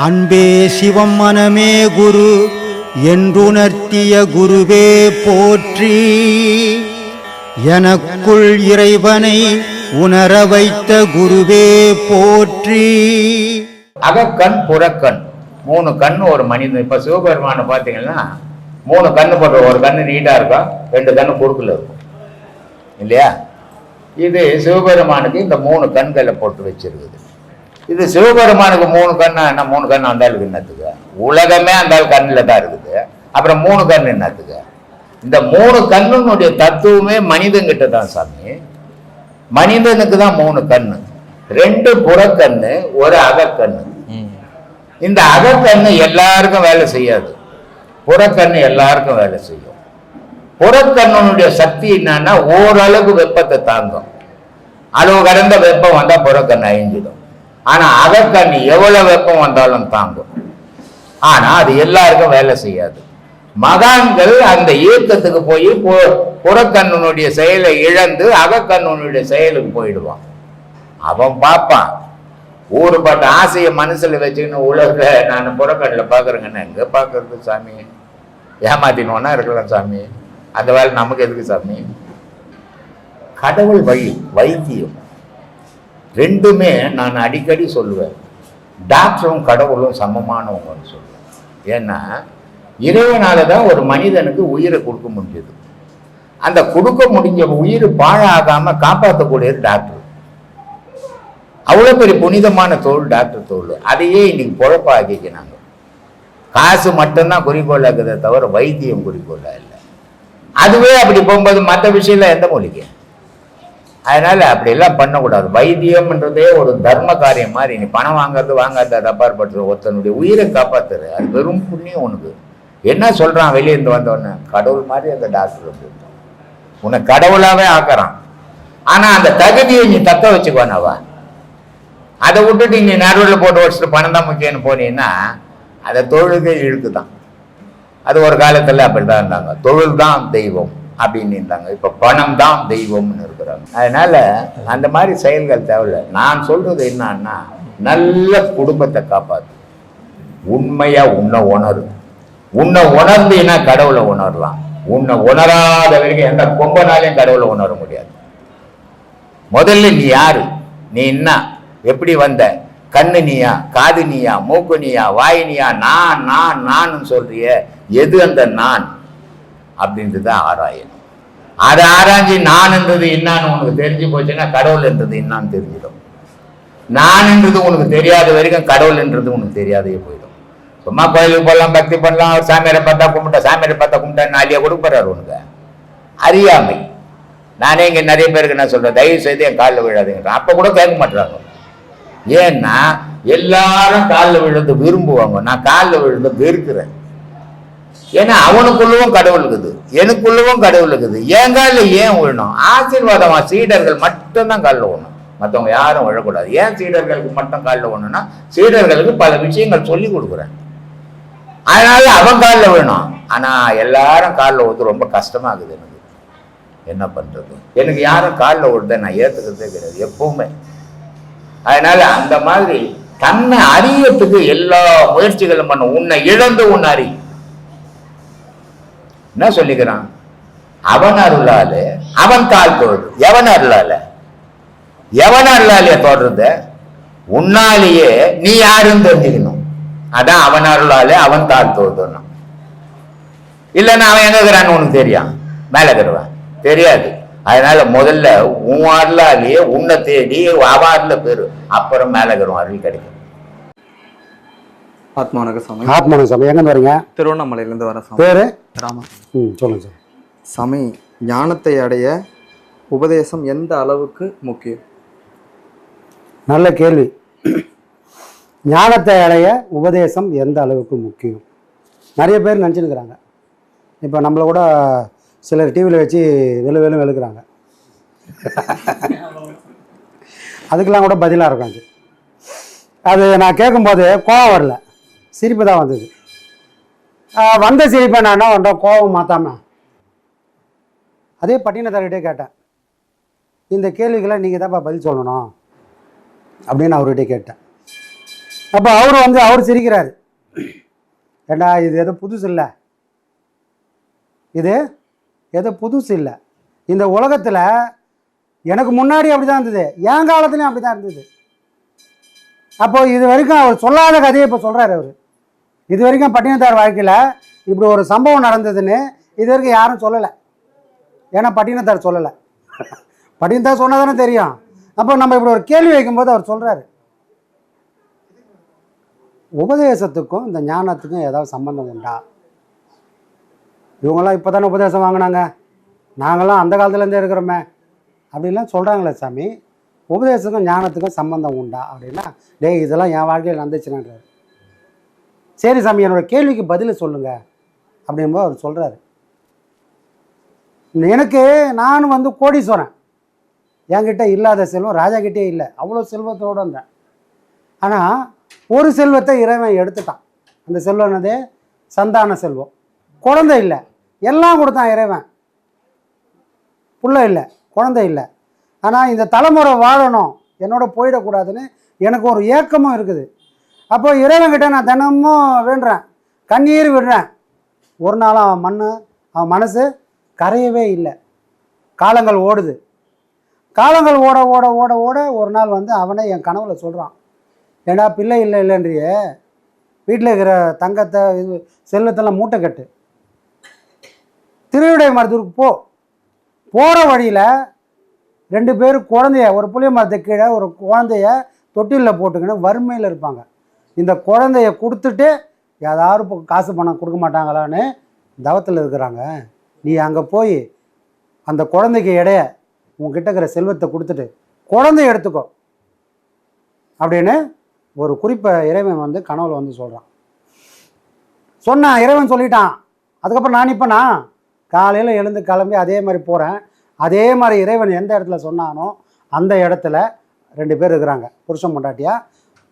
அன்பே சிவம் மனமே குரு என்றுணர்த்திய குருவே போற்றி. எனக்குள் இறைவனை உணர வைத்த குருவே போற்றி. அகக்கண் புறக்கண் 3 கண்ணு ஒரு மனிதன். இப்ப சிவபெருமான பாத்தீங்கன்னா 3 கண்ணு போட்டு, ஒரு கண்ணு நீட்டா இருக்கும், 2 கண்ணு குறுக்குல இருக்கும் இல்லையா? இது சிவபெருமானுக்கு இந்த 3 கண்களை போட்டு வச்சிருக்குது. இது சிவபெருமானுக்கு 3 கண்ணா என்ன? 3 கண்ணு அந்த ஆளுக்கு என்னத்துக்கு? உலகமே அந்த ஆள் கண்ணில் தான் இருக்குது. அப்புறம் 3 கண்ணு என்னத்துக்கு? இந்த 3 கண்ணுனுடைய தத்துவமே மனிதன்கிட்ட தான் சாமி. மனிதனுக்கு தான் 3 கண்ணு, 2 புறக்கண்ணு, 1 அகக்கண்ணு. இந்த அகக்கண்ணு எல்லாருக்கும் வேலை செய்யாது, புறக்கண்ணு எல்லாருக்கும் வேலை செய்யும். புறக்கண்ணுடைய சக்தி என்னன்னா ஓரளவு வெப்பத்தை தாங்கும். அளவு கடந்த வெப்பம் வந்தா புறக்கண்ணு அழிஞ்சிடும். ஆனா அகக்கண்ணு எவ்வளவு வெப்பம் வந்தாலும் தாங்கும். ஆனா அது எல்லாருக்கும் வேலை செய்யாது. மகான்கள் அந்த இயக்கத்துக்கு போய் புறக்கண்ணுடைய செயலை இழந்து அகக்கண்ணுடைய செயலுக்கு போயிடுவான். அவன் பார்ப்பான், ஊறுபட்ட ஆசையை மனசுல வச்சுக்கின்னு உலக நான் புறக்கண்ணில் பாக்குறேங்கன்னு எங்க பாக்குறது சாமி? ஏமாத்தினோன்னா இருக்கலாம் சாமி, அந்த வேலை நமக்கு எதுக்கு சாமி? கடவுள் வழி வைத்தியம் ரெண்டுமே நான் அடிக்கடி சொல்லுவேன். டாக்டரும் கடவுளும் சமமானவங்கன்னு சொல்லுவேன். ஏன்னா இறைவனால தான் ஒரு மனிதனுக்கு உயிரை கொடுக்க முடிஞ்சது. அந்த கொடுக்க முடிஞ்ச உயிர் பாழாகாம காப்பாற்றக்கூடியது டாக்டர். அவ்வளோ பெரிய புனிதமான தொழில் டாக்டர் தொழில். அதையே இன்னைக்கு பொழப்பாக்கிக்கிறாங்க. காசு மட்டும்தான் குறிக்கோள் இருக்குதே தவிர வைத்தியம் குறிக்கோளா இல்லை. அதுவே அப்படி போகும்போது மற்ற விஷயம்ல எந்த மொழிக்கு? அதனால அப்படியெல்லாம் பண்ணக்கூடாது. வைத்தியம்ன்றதே ஒரு தர்ம காரியம் மாதிரி. நீ பணம் வாங்கறது வாங்காத அப்பாற்படுற ஒருத்தனுடைய உயிரை காப்பாத்துற, அது வெறும் புண்ணியம் உனக்கு. என்ன சொல்றான் வெளியே இருந்து வந்தவொடனே? கடவுள் மாதிரி அந்த டாக்டர் உன்னை கடவுளாவே ஆக்குறான். ஆனா அந்த தகுதியை நீ தக்க வச்சுக்கோனவா. அதை விட்டுட்டு நீ நடுவில் போட்டு வச்சுட்டு பணம் தான் முக்கியம்னு போனீங்கன்னா அதை தொழிலுக்கே இழுக்குதான். அது ஒரு காலத்துல அப்படிதான் இருந்தாங்க, தொழில் தான் தெய்வம் அப்படின்னு இருந்தாங்க. இப்ப பணம் தான் தெய்வம்னு இருக்கிறாங்க. அதனால அந்த மாதிரி செயல்கள் தேவையில்லை. நான் சொல்றது என்னன்னா, நல்ல குடும்பத்தை காப்பாத்து, உண்மையா உன்னை உணரு. உன்னை உணர்ந்தீன்னா கடவுளை உணரலாம். உன்னை உணராத வரைக்கும் எந்த கொம்பனாலையும் கடவுளை உணர முடியாது. முதல்ல நீ யாரு? நீ என்ன? எப்படி வந்த? கண்ணு நீயா, காது நீயா, மூக்கு நீயா, வாய் நீயா? நான் நான் நான் சொல்றிய, எது அந்த நான் அப்படின்றத ஆராயணும். அதை ஆராய்ச்சி நான் என்றது என்னான்னு உனக்கு தெரிஞ்சு போச்சுன்னா கடவுள் என்றது என்னான்னு தெரிஞ்சிடும். நான் என்றது உனக்கு தெரியாத வரைக்கும் கடவுள் என்றது உனக்கு தெரியாதே போயிடும். சும்மா கோயிலுக்கு போடலாம், பக்தி பண்ணலாம், சாமியாரை பார்த்தா கும்பிட்டா, சாமியாரை பார்த்தா கும்பிட்டா நாளையா கொடுப்பாரு உனக்கு. அறியாமை. நானே இங்க நிறைய பேருக்கு நான் சொல்றேன், தயவு செய்து என் காலில் விழாதுங்க. அப்ப கூட கேட்க மாட்டாங்க. ஏன்னா எல்லாரும் காலில் விழுந்து விரும்புவாங்க, நான் காலில் விழுந்து வெறுக்கிறேன். ஏன்னா அவனுக்குள்ளவும் கடவுள் இருக்குது, எனக்குள்ளவும் கடவுள் இருக்குது. என் காலில் ஏன் விழணும்? ஆசீர்வாதமா சீடர்கள் மட்டும்தான் காலில் விழணும், மற்றவங்க யாரும் விழக்கூடாது. ஏன் சீடர்களுக்கு மட்டும் காலில் விழணும்னா, சீடர்களுக்கு பல விஷயங்கள் சொல்லி கொடுக்குறேன், அதனால அவன் காலில் விழணும். ஆனா எல்லாரும் காலில் விழுந்து ரொம்ப கஷ்டமாகுது எனக்கு. என்ன பண்றது? எனக்கு யாரும் காலில் விழுத நான் ஏத்துக்கிறதே கிடையாது எப்பவுமே. அதனால அந்த மாதிரி தன்னை அறியத்துக்கு எல்லா முயற்சிகளும் பண்ண. உன்னை இழந்து உன்னை அறி. என்ன சொல்லிக்கிறான்? அவன் அருளாலே அவன் கால் தோடு. எவன் அருளால? எவன் அருளாலே தோடுறது? உன்னாலேயே நீ யாருன்னு தெரிஞ்சுக்கணும். அதான் அவன் அருளாலே அவன் கால் தோடுனா. இல்லைன்னா அவன் எங்க இருக்கிறான்னு உனக்கு தெரியும்? மேல இருக்கிறவன் தெரியாது. அதனால முதல்ல உன் அருளாலேயே உன்னை தேடி அவார்ல பேரு, அப்புறம் மேல இருக்கிறோம் அருள் கிடைக்கும். ஆத்மானக சாமி. ஆத்மானக சாமி. எங்க வரீங்க? திருவண்ணாமலையிலேருந்து வர சாமி. பேரு? ராமா. சொல்லுங்க சார். சாமி, ஞானத்தை அடைய உபதேசம் எந்த அளவுக்கு முக்கியம்? நல்ல கேள்வி. ஞானத்தை அடைய உபதேசம் எந்த அளவுக்கு முக்கியம்? நிறைய பேர் நினச்சிருக்கிறாங்க. இப்போ நம்மளை கூட சிலர் டிவியில் வச்சு வெளுக்கிறாங்க. அதுக்கெல்லாம் கூட பதிலாக இருக்கும். அது நான் கேட்கும்போது கோபம் வரல, சிரிப்பு தான் வந்தது. வந்த சிரிப்பை நான் என்ன பண்ணுறேன், கோபம் மாற்றாம அதே பட்டினத்தார்கிட்டே கேட்டேன், இந்த கேள்விகளை நீங்கள் தான்ப்பா பதில் சொல்லணும் அப்படின்னு அவர்கிட்ட கேட்டேன். அப்போ அவர் சிரிக்கிறாரு. ஏண்டா இது எதோ புதுசு இல்லை, இது எதோ புதுசு இல்லை. இந்த உலகத்தில் எனக்கு முன்னாடி அப்படி தான் இருந்தது, என் காலத்துலேயும் அப்படி தான் இருந்தது. அப்போ இது வரைக்கும் அவர் சொல்லாத கதையை இப்போ சொல்கிறார் அவர். இது வரைக்கும் பட்டினத்தார் வாழ்க்கையில் இப்படி ஒரு சம்பவம் நடந்ததுன்னு இது வரைக்கும் யாரும் சொல்லலை. ஏன்னா பட்டினத்தார் சொல்லலை. பட்டினத்தார் சொன்னால் தானே தெரியும். அப்போ நம்ம இப்படி ஒரு கேள்வி வைக்கும்போது அவர் சொல்கிறாரு, உபதேசத்துக்கும் இந்த ஞானத்துக்கும் ஏதாவது சம்பந்தம் உண்டா? இவங்களாம் இப்போ தானே உபதேசம் வாங்கினாங்க, நாங்களாம் அந்த காலத்துலேருந்தே இருக்கிறோமே அப்படின்லாம் சொல்கிறாங்களே சாமி, உபதேசத்துக்கும் ஞானத்துக்கும் சம்பந்தம் உண்டா அப்படின்னா, டேய் இதெல்லாம் என் வாழ்க்கையில் நடந்துச்சுனான்றார். சரி சாமி, என்னோடய கேள்விக்கு பதில் சொல்லுங்கள் அப்படின்போது அவர் சொல்கிறாரு, எனக்கு நான் கோடீஸ்வரன், என்கிட்ட இல்லாத செல்வம் ராஜாக்கிட்டே இல்லை, அவ்வளோ செல்வத்தோடு இருந்தேன். ஆனால் ஒரு செல்வத்தை இறைவன் எடுத்துட்டான். அந்த செல்வம் என்னது? சந்தான செல்வம். குழந்தை இல்லை, எல்லாம் கொடுத்தான் இறைவன். புள்ள இல்லை, குழந்தை இல்லை. ஆனால் இந்த தலைமுறை வாழணும், என்னோட போயிடக்கூடாதுன்னு எனக்கு ஒரு ஏக்கமும் இருக்குது. அப்போ இறைவன்கிட்ட நான் தினமும் வேண்டுறேன், கண்ணீர் விடுறேன். ஒரு நாள் அவன் மனசு கரையவே இல்லை. காலங்கள் ஓடுது. காலங்கள் ஓட ஓட ஓட ஓட ஒரு நாள் அவனே என் கனவுல சொல்கிறான், ஏண்டா பிள்ளை இல்லைன்றியே, வீட்டில் இருக்கிற தங்கத்தை செல்வத்தெல்லாம் மூட்டை கட்டு, திருவிடை மருத்துவருக்கு போகிற வழியில் 2 பேர் குழந்தைய, ஒரு புளிய மரத்துக்கு கீழே ஒரு குழந்தைய தொட்டிலில் போட்டுக்கின்னு வறுமையில் இருப்பாங்க. இந்த குழந்தைய கொடுத்துட்டு ஏதாவது காசு பணம் கொடுக்க மாட்டாங்களான்னு தவத்தில் இருக்கிறாங்க. நீ அங்கே போய் அந்த குழந்தைக்கு இடைய உங்ககிட்ட இருக்கிற செல்வத்தை கொடுத்துட்டு குழந்தைய எடுத்துக்கோ அப்படின்னு ஒரு குறிப்பை இறைவன் கனவுல சொல்கிறான். சொன்னான், இறைவன் சொல்லிட்டான். அதுக்கப்புறம் நான் காலையில் எழுந்து கிளம்பி அதே மாதிரி போகிறேன். அதே மாதிரி இறைவன் எந்த இடத்துல சொன்னானோ அந்த இடத்துல 2 பேர் இருக்கிறாங்க, புருஷன் பொண்டாட்டியா.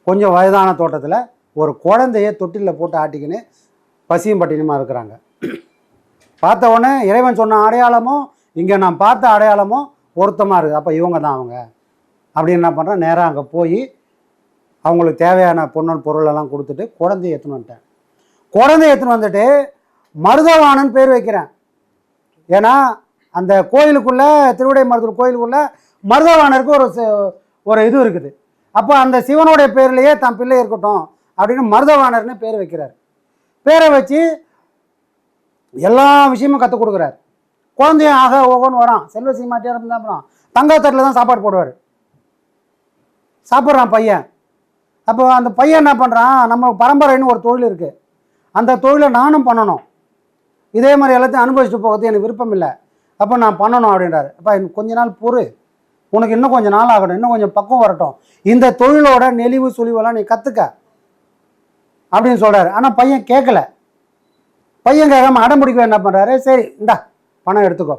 கொஞ்சம் வயதான தோட்டத்தில் ஒரு குழந்தைய தொட்டிலில் போட்டு ஆட்டிக்கின்னு பசியும் பட்டினியுமா இருக்கிறாங்க. பார்த்த உடனே இறைவன் சொன்ன அடையாளமும் இங்கே நான் பார்த்த அடையாளமும் பொருத்தமாக இருக்குது. அப்போ இவங்க தான் அவங்க அப்படின்னு என்ன பண்ணுறேன், நேராக அங்கே போய் அவங்களுக்கு தேவையான பொருளெல்லாம் கொடுத்துட்டு குழந்தைய எடுத்துன்னு வந்துட்டேன். குழந்தைய எடுத்துன்னு வந்துட்டு மருதவாணன் பேர் வைக்கிறேன். ஏன்னா அந்த கோயிலுக்குள்ளே, திருவிடை மருதூர் கோயிலுக்குள்ளே மருதவாணருக்கு ஒரு இது இருக்குது. அப்போ அந்த சிவனுடைய பேர்லேயே தன் பிள்ளை இருக்கட்டும் அப்படின்னு மருதவாணர்னு பேர் வைக்கிறார். பேரை வச்சு எல்லா விஷயமும் கற்றுக் கொடுக்குறார். குழந்தையும் ஆக ஓகோன்னு வரான், செல்வ சீமாட்டியாக இருந்தால் அப்புறம் தங்கத்தட்டில் தான் சாப்பாடு போடுவார். சாப்பிட்றான் பையன். அப்போ அந்த பையன் என்ன பண்ணுறான், நம்ம பரம்பரைன்னு ஒரு தொழில் இருக்குது, அந்த தொழிலை நானும் பண்ணணும், இதே மாதிரி எல்லாத்தையும் அனுபவிச்சுட்டு போகிறது எனக்கு விருப்பம் இல்லை, அப்போ நான் பண்ணணும் அப்படின்றாரு. அப்போ கொஞ்ச நாள் பொறு, உனக்கு இன்னும் கொஞ்சம் நாள் ஆகணும், இன்னும் கொஞ்சம் பக்கம் வரட்டும், இந்த தொழிலோட நெளிவு சுழிவெல்லாம் நீ கற்றுக்க அப்படின்னு சொல்கிறாரு. ஆனால் பையன் கேட்கல. பையன் கேட்காம அடம் பிடிக்க என்ன பண்ணுறாரு, சரி இந்தா பணம் எடுத்துக்கோ,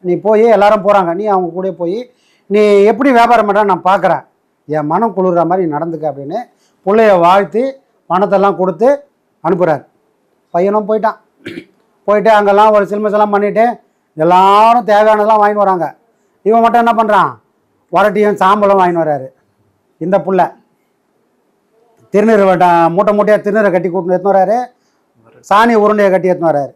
நீ போய் எல்லாரும் போகிறாங்க, நீ அவங்க கூட போய் நீ எப்படி வியாபாரம் பண்ணுற நான் பார்க்குறேன், என் மனம் குளிர்ற மாதிரி நடந்துக்க அப்படின்னு பிள்ளைய வாழ்த்தி பணத்தெல்லாம் கொடுத்து அனுப்புகிறார். பையனும் போயிட்டான். போயிட்டு அங்கெல்லாம் ஒரு சில்மஸெல்லாம் பண்ணிவிட்டு எல்லாரும் தேவையானதெல்லாம் வாங்கிட்டு வராங்க. இவன் மட்டும் என்ன பண்ணுறான், வரட்டியும் சாம்பலும் வாங்கிட்டு வர்றாரு. இந்த புள்ள திருநீர் மூட்டை மூட்டையாக திருநீரை கட்டி கூட்டு எடுத்துன்னு வர்றாரு, சாணி உருண்டையை கட்டி எடுத்துன்னு வர்றாரு.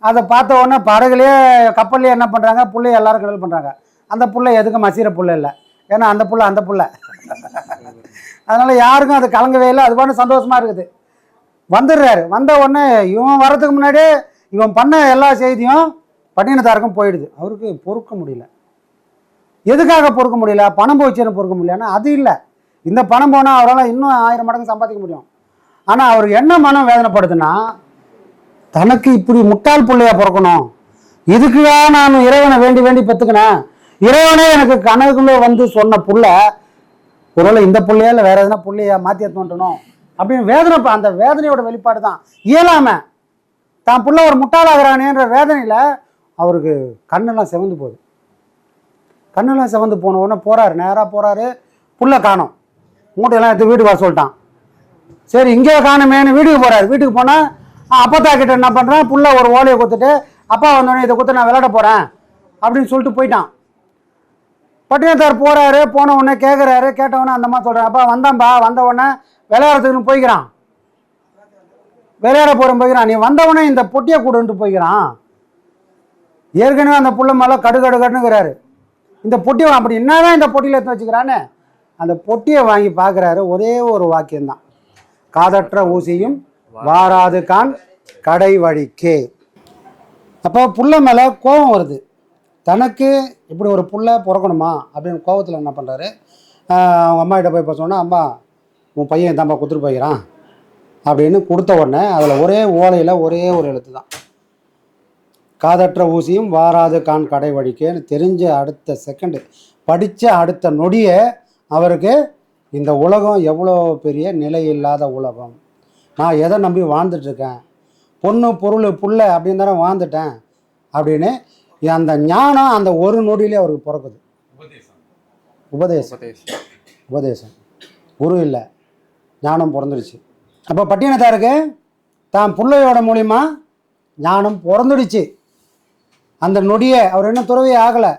அதை பார்த்த உடனே படகுலேயே கப்பல்லையே என்ன பண்ணுறாங்க, புள்ளைய எல்லாரும் கடல் பண்ணுறாங்க. அந்த புள்ளை எதுக்கும் மசீர புள்ள இல்லை, ஏன்னா அந்த புள்ள அதனால் யாருக்கும் அது கலங்கவே இல்லை. அது பாட்டு சந்தோஷமாக இருக்குது. வந்துடுறாரு. வந்த உடனே இவன் வரதுக்கு முன்னாடியே இவன் பண்ண எல்லா செய்தியும் பட்டினத்தாருக்கும் போயிடுது. அவருக்கு பொறுக்க முடியல. எதுக்காக பொறுக்க முடியல, பணம் போச்சுன்னு பொறுக்க முடியலன்னா அது இல்லை. இந்த பணம் போனால் அவரால் இன்னும் 1000 மடங்கு சம்பாதிக்க முடியும். ஆனால் அவருக்கு என்ன மனம் வேதனைப்படுதுன்னா, தனக்கு இப்படி முட்டாள் பிள்ளையா பிறக்கணும், இதுக்குதான் நான் இறைவனை வேண்டி வேண்டி பெற்றுக்கினேன், இறைவனே எனக்கு கனவுக்குள்ளே சொன்ன புள்ள ஒருவேளை இந்த பிள்ளையா இல்லை வேற எதுனா பிள்ளையா மாற்றி எடுத்துட்டணும் அப்படின்னு வேதனை. அந்த வேதனையோட வெளிப்பாடு தான் இயலாம தான் புள்ள ஒரு முட்டாளாகிறானேன்ற வேதனையில் அவருக்கு கண்ணெல்லாம் செவந்து போகுது. கண்ணெல்லாம் செவந்து போன உடனே போகிறாரு, நேராக போகிறாரு. புள்ள காணோம், மூட்டையெல்லாம் எடுத்து வீட்டுக்கு வர சொல்லிட்டான். சரி இங்கே காணுமேனு வீட்டுக்கு போகிறாரு. வீட்டுக்கு போனால் அப்பத்தா கிட்ட என்ன பண்ணுறான், புள்ள ஒரு ஓலையை கொடுத்துட்டு, அப்பா வந்தோடனே இதை கொடுத்து நான் விளையாட போகிறேன் அப்படின்னு சொல்லிட்டு போயிட்டான். பட்டினத்தார் போகிறாரு. போன உடனே கேட்குறாரு. கேட்டவுடனே அந்த மாதிரி சொல்கிறார், அப்பா வந்தான்பா, வந்த உடனே விளையாடுறதுக்குன்னு போய்க்கிறான், விளையாட போய்க்கிறான். நீ வந்தவனே இந்த பொட்டியை கூடுன்ட்டு போய்க்கிறான். ஏற்கனவே அந்த புள்ள மேலே கடுகடுகடுங்கிறாரு. இந்த பொட்டியை அப்படி என்னதான் இந்த பொட்டியில் எடுத்து வச்சுக்கிறான்னு அந்த பொட்டியை வாங்கி பார்க்குறாரு. ஒரே ஒரு வாக்கியம்தான், காதற்ற ஊசியும் வாராது கான் கடை வழிக்கே. அப்போ புள்ள மேலே கோபம் வருது. தனக்கு இப்படி ஒரு புள்ள பிறக்கணுமா அப்படின்னு கோபத்தில் என்ன பண்ணுறாரு, அவங்க அம்மா கிட்ட போய் இப்போ சொன்னால், அம்மா உன் பையன் தான்ப்பா கொடுத்துட்டு போய்க்கிறான் அப்படின்னு கொடுத்த உடனே அதில் ஒரே ஓலையில் ஒரே ஒரு எழுத்து தான், காதற்ற ஊசியும் வாராது கான் கடை வழிக்கேன்னு தெரிஞ்ச அடுத்த செகண்டு, படித்த அடுத்த நொடியை அவருக்கு இந்த உலகம் எவ்வளோ பெரிய நிலை இல்லாத உலகம், நான் எதை நம்பி வாழ்ந்துட்டுருக்கேன், பொண்ணு பொருள் புள்ள அப்படின்னு தானே வாழ்ந்துட்டேன் அப்படின்னு அந்த ஞானம் அந்த ஒரு நொடியிலே அவருக்கு பிறக்குது. உபதேசம் குரு இல்லை, ஞானம் பிறந்துடுச்சு. அப்போ பட்டினத்தாருக்கு தான் பிள்ளையோட மூலிமா ஞானம் பிறந்துடுச்சு. அந்த நொடியை அவர் இன்னும் துறவி ஆகலை,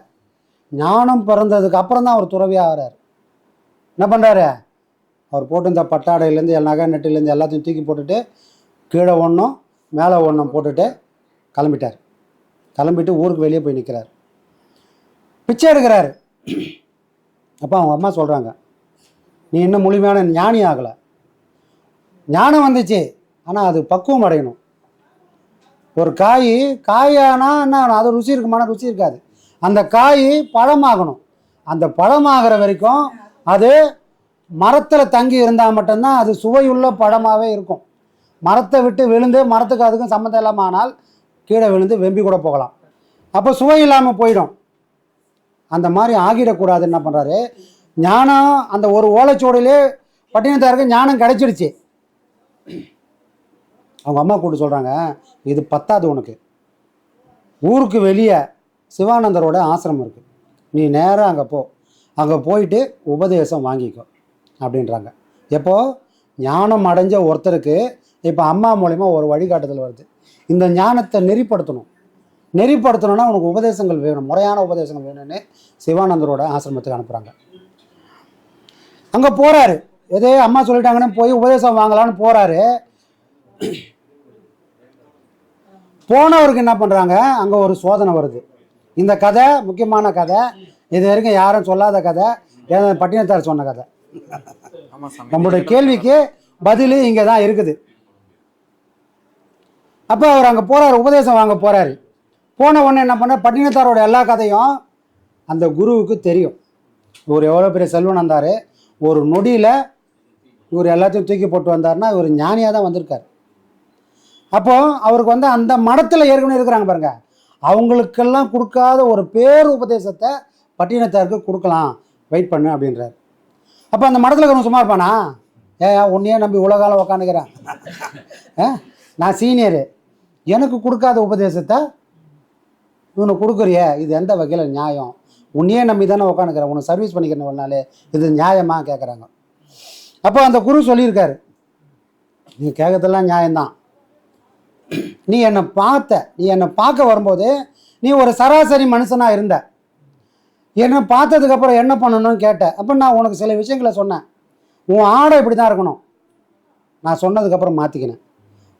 ஞானம் பிறந்ததுக்கு அப்புறம் தான் அவர் துறவி ஆகிறார். என்ன பண்ணுறாரு, அவர் போட்டு இந்த பட்டாடையிலேருந்து நகை நெட்டிலேருந்து எல்லாத்தையும் தூக்கி போட்டுட்டு கீழே ஒன்றும் மேலே ஒன்றும் போட்டுட்டு கிளம்பிட்டார். கிளம்பிட்டு ஊருக்கு வெளியே போய் நிற்கிறார், பிச்சை எடுக்கிறாரு. அப்போ அவங்க அம்மா சொல்கிறாங்க, நீ இன்னும் முழுமையான ஞானி ஆகலை, ஞானம் வந்துச்சு ஆனால் அது பக்குவம் அடையணும். ஒரு காயானா என்ன, அது ருசி இருக்குமான ருசி இருக்காது. அந்த காய் பழமாகணும். அந்த பழமாகிற வரைக்கும் அது மரத்தில் தங்கி இருந்தால் மட்டும்தான் அது சுவையுள்ள பழமாகவே இருக்கும். மரத்தை விட்டு விழுந்து மரத்துக்கு அதுக்கும் சம்மந்தம் இல்லாமல் ஆனால் கீழே விழுந்து வெம்பி கூட போகலாம், அப்போ சுவை இல்லாமல் போயிடும். அந்த மாதிரி ஆகிடக்கூடாது. என்ன பண்ணுறாரு, ஞானம் அந்த ஒரு ஓலைச்சோடிலே பட்டினத்தாருக்கு ஞானம் கிடைச்சிடுச்சு. அவங்க அம்மா கூப்பிட்டு சொல்கிறாங்க, இது பத்தாது உனக்கு, ஊருக்கு வெளியே சிவானந்தரோட ஆசிரமம் இருக்குது, நீ நேராக அங்கே போ, அங்கே போயிட்டு உபதேசம் வாங்கிக்கோ அப்படின்றாங்க. எப்போது ஞானம் அடைஞ்ச ஒருத்தருக்கு இப்போ அம்மா மூலிமா ஒரு வழிகாட்டுதல் வருது. இந்த ஞானத்தை நெறிப்படுத்தணும்னா உனக்கு உபதேசங்கள் வேணும், முறையான உபதேசங்கள் வேணும்னு சிவானந்தரோட ஆசிரமத்துக்கு அனுப்புகிறாங்க. அங்கே போகிறாரு, எதே அம்மா சொல்லிட்டாங்கன்னு போய் உபதேசம் வாங்கலான்னு போகிறாரு. போனவருக்கு என்ன பண்ணுறாங்க, அங்கே ஒரு சோதனை வருது. இந்த கதை முக்கியமான கதை, இது வரைக்கும் யாரும் சொல்லாத கதை, பட்டினத்தார் சொன்ன கதை. நம்மளுடைய கேள்விக்கு பதில் இங்கே தான் இருக்குது. அப்போ அவர் அங்கே போகிறார், உபதேசம் வாங்க போகிறாரு. போன உடனே என்ன பண்ண, பட்டினத்தாரோட எல்லா கதையும் அந்த குருவுக்கு தெரியும். இவர் எவ்வளோ பெரிய செல்வன் வந்தார், ஒரு நொடியில் இவர் எல்லாத்தையும் தூக்கி போட்டு வந்தார்னா இவர் ஞானியாக தான் வந்திருக்கார். அப்போது அவருக்கு அந்த மடத்தில் ஏற்கனவே இருக்கிறாங்க பாருங்க, அவங்களுக்கெல்லாம் கொடுக்காத ஒரு பேர் உபதேசத்தை பட்டினத்தாருக்கு கொடுக்கலாம், வெயிட் பண்ணு அப்படின்றார். அப்போ அந்த மடத்தில் இருக்கிறவங்க சும்மா இருப்பானா, உன்னையே நம்பி உலகாலம் உக்காந்துக்கிறேன், நான் சீனியரு, எனக்கு கொடுக்காத உபதேசத்தை இவனுக்கு கொடுக்குறிய, இது எந்த வகையில் நியாயம், உன்னையே நம்பி தானே உக்காந்துக்கிறேன், உனக்கு சர்வீஸ் பண்ணிக்கிறேன் ஒரு நாள், இது நியாயமாக கேட்குறாங்க. அப்போ அந்த குரு சொல்லியிருக்காரு, நீ கேட்கறதெல்லாம் நியாயம்தான், நீ என்னை பார்க்க வரும்போது நீ ஒரு சராசரி மனுஷனாக இருந்த, என்னை பார்த்ததுக்கப்புறம் என்ன பண்ணணும்னு கேட்டேன். அப்போ நான் உனக்கு சில விஷயங்களை சொன்னேன். உன் ஆடை இப்படி தான் இருக்கணும், நான் சொன்னதுக்கப்புறம் மாற்றிக்கினேன்.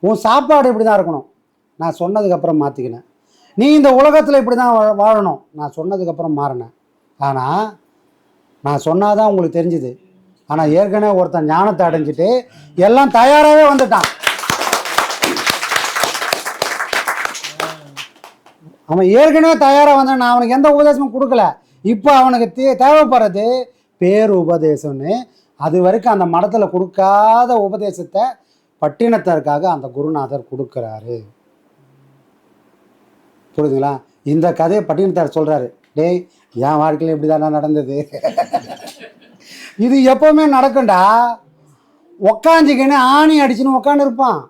உன் சாப்பாடு இப்படி தான் இருக்கணும், நான் சொன்னதுக்கப்புறம் மாற்றிக்கினேன். நீ இந்த உலகத்தில் இப்படி தான் வாழணும், நான் சொன்னதுக்கப்புறம் மாறினேன். ஆனால் நான் சொன்னாதான் உங்களுக்கு தெரிஞ்சுது. ஆனால் ஏற்கனவே ஒருத்தன் ஞானத்தை அடைஞ்சிட்டு எல்லாம் தயாராகவே வந்துட்டான். அவன் ஏற்கனவே தயாராக வந்தான், நான் அவனுக்கு எந்த உபதேசமும் கொடுக்கல. இப்போ அவனுக்கு தேவைப்படுறது பேர் உபதேசம்னு. அது வரைக்கும் அந்த மடத்தில் கொடுக்காத உபதேசத்தை பட்டினத்தாருக்காக அந்த குருநாதர் கொடுக்குறாரு. புரியுதுங்களா? இந்த கதையை பட்டினத்தார் சொல்கிறாரு, டேய் என் வாழ்க்கையில் இப்படி தானே நடந்தது, இது எப்போவுமே நடக்கும்டா. உக்காஞ்சிக்கின்னு ஆணி அடிச்சுன்னு உக்காந்து இருப்பான்,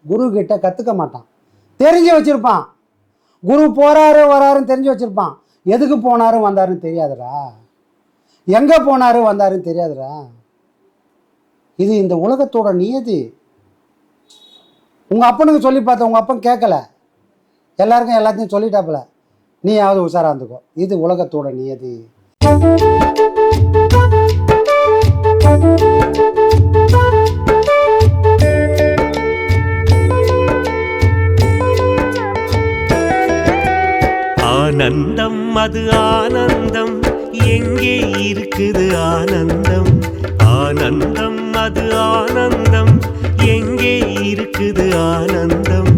குரு கிட்ட கற்றுக்க மாட்டான், தெரிஞ்சு வச்சுருப்பான். குரு போகிறாரு வராருன்னு தெரிஞ்சு வச்சுருப்பான், எதுக்கு போனாரும் வந்தாருன்னு தெரியாதுடா, எங்கே போனாரு வந்தாருன்னு தெரியாதுடா. இது இந்த உலகத்தோட நியதி. உங்கள் அப்பனுக்கு சொல்லி பார்த்த உங்கள் அப்பன் கேட்கல, எல்லாருக்கும் எல்லாத்தையும் சொல்லிட்டாப்புல, நீயாவது உஷாராக இருந்துக்கோ. இது உலகத்தோட நியதி. அது ஆனந்தம். எங்கே இருக்குது ஆனந்தம்? ஆனந்தம் அது ஆனந்தம். எங்கே இருக்குது ஆனந்தம்?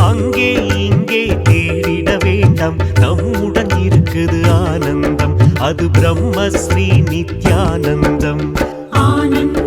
அங்கே இங்கே தேடிட வேண்டாம், நம்முடன் இருக்குது ஆனந்தம். அது பிரம்மஸ்ரீ நித்யானந்தம். ஆனந்தம்